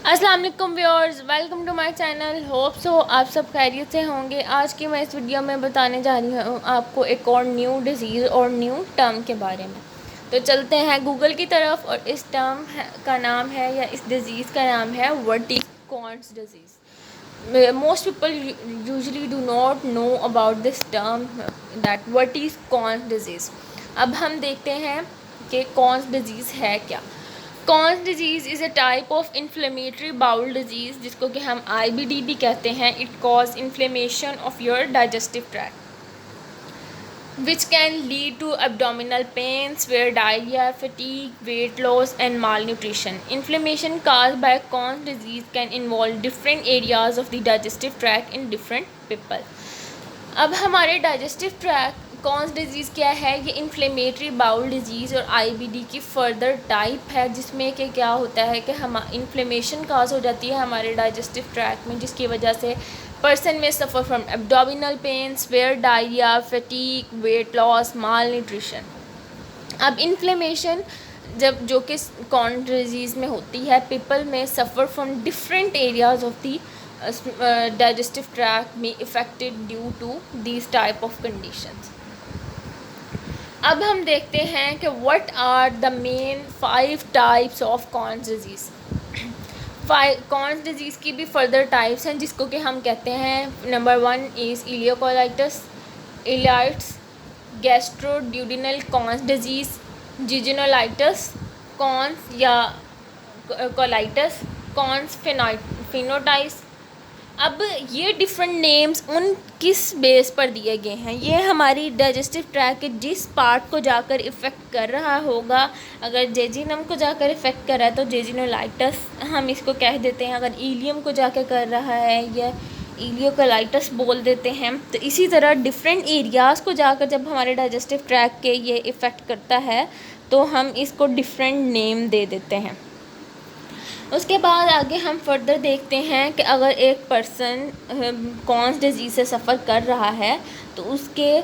अस्सलाम वालेकुम viewers, welcome to my channel. Hope so आप सब खैरियत से होंगे। आज की मैं इस वीडियो में बताने जा रही हूँ आपको एक और न्यू डिज़ीज़ और न्यू टर्म के बारे में। तो चलते हैं गूगल की तरफ और इस टर्म का नाम है या इस डिज़ीज़ का नाम है vertices-cons disease. Most people usually do not know about this term that vertices-cons disease. अब हम देखते हैं कि कॉन्स डिज़ीज़ है क्या। Cons disease is a type of inflammatory bowel disease जिसको कि हम IBD भी कहते हैं। It cause inflammation of your digestive tract which can lead to abdominal pain, severe diarrhea, fatigue, weight loss and malnutrition. Inflammation caused by Crohn's disease can involve different areas of the digestive tract in different people. अब हमारे digestive track cons disease क्या है? ये inflammatory bowel disease और IBD की further type है जिसमें कि क्या होता है कि हम इन्फ्लेमेशन काज हो जाती है हमारे डाइजेस्टिव ट्रैक में, जिसकी वजह से पर्सन में suffer from abdominal pain, severe diarrhoea, fatigue, weight loss, malnutrition. अब इन्फ्लेमेशन जब जो कि कॉन्स डिजीज़ में होती है, पीपल में suffer from different areas of the digestive tract may affected due to these type of conditions. अब हम देखते हैं कि what are the main 5 types of Crohn's disease. Crohn's disease की भी further types हैं जिसको कि हम कहते हैं number 1 is ileocolitis, ileitis, gastroduodenal Crohn's disease, jejunolitis, Crohn's या colitis, Crohn's phenotypes. अब ये डिफरेंट नेम्स उन किस बेस पर दिए गए हैं? ये हमारी डाइजेस्टिव ट्रैक के जिस पार्ट को जाकर इफ़ेक्ट कर रहा होगा, अगर जेजिनम को जाकर इफ़ेक्ट कर रहा है तो जेजिनोलाइटस हम इसको कह देते हैं। अगर इलियम को जाकर कर रहा है या इलियोकोलाइटस बोल देते हैं। तो इसी तरह डिफरेंट एरियाज़ को जाकर जब हमारे डाइजेस्टिव ट्रैक के ये इफ़ेक्ट करता है तो हम इसको डिफरेंट नेम दे देते हैं। उसके बाद आगे हम फर्दर देखते हैं कि अगर एक पर्सन कॉन्स डिजीज़ से सफ़र कर रहा है तो उसके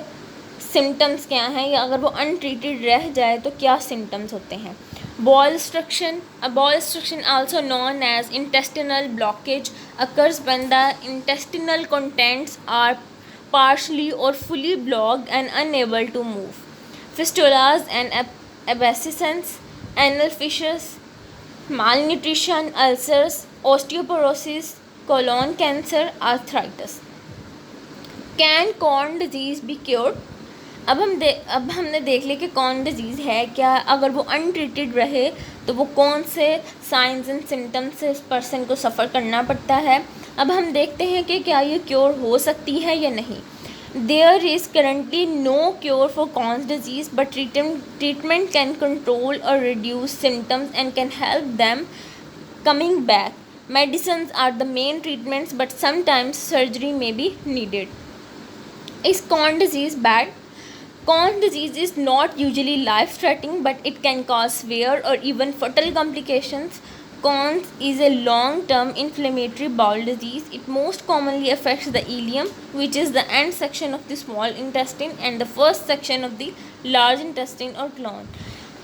सिम्टम्स क्या हैं, या अगर वो अनट्रीटेड रह जाए तो क्या सिम्टम्स होते हैं। bowel obstruction also known as intestinal blockage occurs when the intestinal contents are partially or fully blocked and unable to move. Fistulas and abscesses, anal fissures, malnutrition, ulcers, osteoporosis, colon cancer, arthritis. Can Crohn's disease be cured? अब हमने देख लिया कि कौन disease है क्या। अगर वो अनट्रीटेड रहे तो वो कौन से साइंस एंड सिम्टम्स से उस पर्सन को सफ़र करना पड़ता है। अब हम देखते हैं कि क्या ये क्योर हो सकती है या नहीं। There is currently no cure for Crohn's disease, but treatment can control or reduce symptoms and can help them coming back. Medicines are the main treatments, but sometimes surgery may be needed. Is Crohn's disease bad? Crohn's disease is not usually life-threatening, but it can cause severe or even fatal complications. Crohn's is a long-term inflammatory bowel disease. It most commonly affects the ileum, which is the end section of the small intestine, and the first section of the large intestine or colon.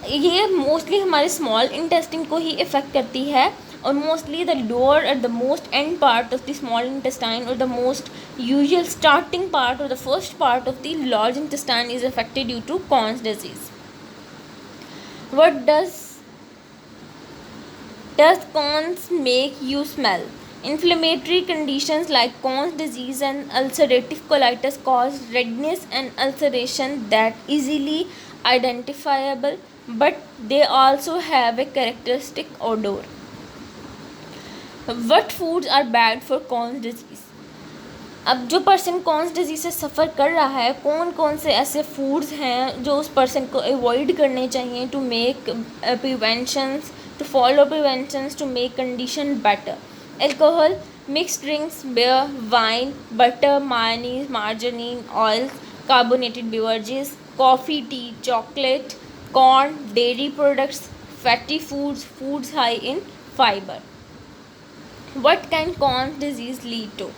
ये mostly हमारे small intestine को ही effect करती है, और mostly the lower और the most end part of the small intestine और the most usual starting part और the first part of the large intestine is affected due to Crohn's disease. What does Crohn's make you smell? Inflammatory conditions like Crohn's disease and ulcerative colitis cause redness and ulceration that easily identifiable, but they also have a characteristic odor. What foods are bad for Crohn's disease? अब जो person Crohn's disease से सफ़र कर रहा है, कौन कौन से ऐसे फूड्स हैं जो उस पर्सन को अवॉइड करने चाहिए to make preventions, to follow preventions to make condition better. Alcohol, mixed drinks, beer, wine, butter, mayonnaise, margarine, oils, carbonated beverages, coffee, tea, chocolate, corn, dairy products, fatty foods, foods high in fiber. What can Crohn's disease lead to?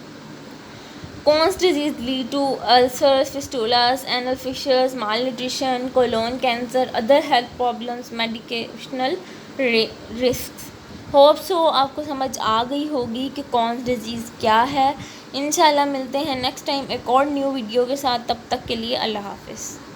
Crohn's disease lead to ulcers, fistulas, anal fissures, malnutrition, colon cancer, other health problems, medicational risks. Hopes हो आपको समझ आ गई होगी कि कौन disease क्या है। इंशाल्लाह मिलते हैं नेक्स्ट टाइम एक और न्यू वीडियो के साथ। तब तक के लिए अल्लाह हाफ़िज़।